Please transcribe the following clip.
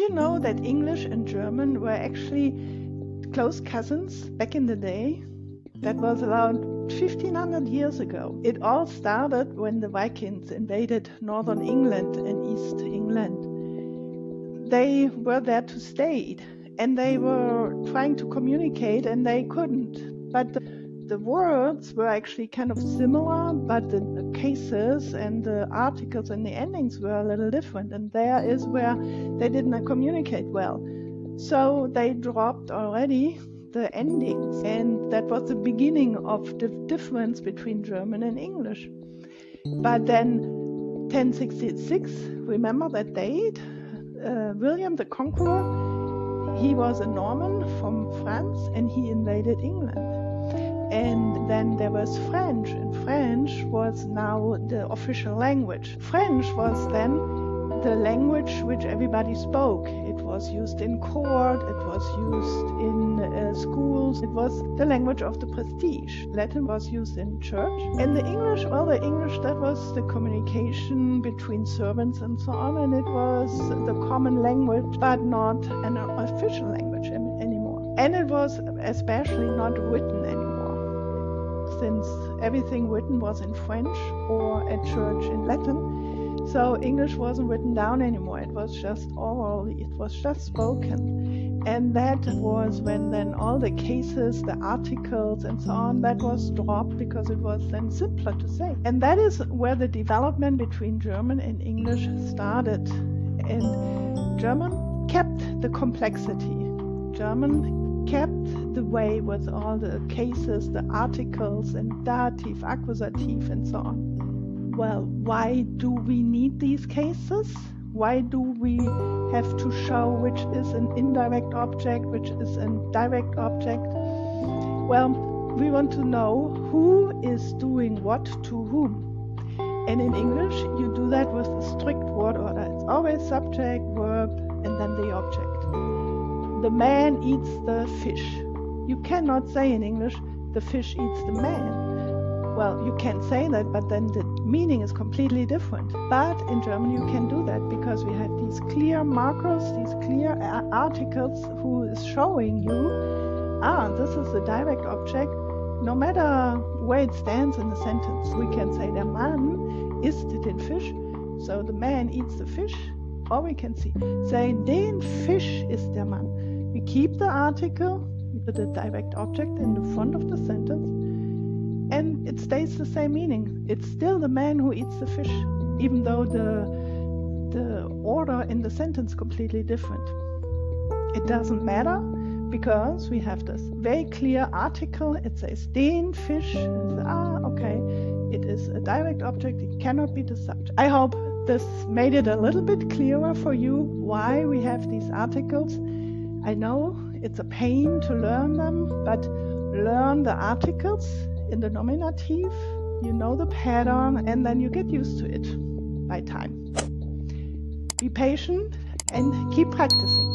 you know that English and German were actually close cousins back in the day? That was around 1500 years ago. It all started when the Vikings invaded northern England and East England. They were there to stay, and they were trying to communicate, and they couldn't. But the words were actually kind of similar, but the cases and the articles and the endings were a little different, and there is where they did not communicate well. So they dropped already the endings, and that was the beginning of the difference between German and English. But then 1066, remember that date? William the Conqueror, he was a Norman from France, and he invaded England. And then there was French, and French was now the official language. French was then the language which everybody spoke. It was used in court, it was used in schools, it was the language of the prestige. Latin was used in church. And the English, that was the communication between servants and so on, and it was the common language, but not an official language anymore. And it was especially not written anymore, since everything written was in French or at church in Latin. So English wasn't written down anymore, it was just oral, it was just spoken. And that was when then all the cases, the articles and so on, that was dropped because it was then simpler to say. And that is where the development between German and English started. And German kept the complexity. German kept the way with all the cases, the articles and dative, accusative and so on. Well, why do we need these cases? Why do we have to show which is an indirect object, which is a direct object? Well, we want to know who is doing what to whom. And in English, you do that with a strict word order. It's always subject, verb, and then the object. The man eats the fish. You cannot say in English, the fish eats the man. Well, you can say that, but then the meaning is completely different. But in German you can do that because we have these clear markers, these clear articles who is showing you, this is the direct object. No matter where it stands in the sentence, we can say der Mann isst den Fisch, so the man eats the fish, or we can say den Fisch isst der Mann. We keep the article, we put the direct object in the front of the sentence, and it stays the same meaning. It's still the man who eats the fish, even though the order in the sentence is completely different. It doesn't matter because we have this very clear article. It says den Fisch. Okay, it is a direct object. It cannot be the subject. I hope this made it a little bit clearer for you why we have these articles. I know it's a pain to learn them, but learn the articles in the nominative, you know the pattern, and then you get used to it by time. Be patient and keep practicing.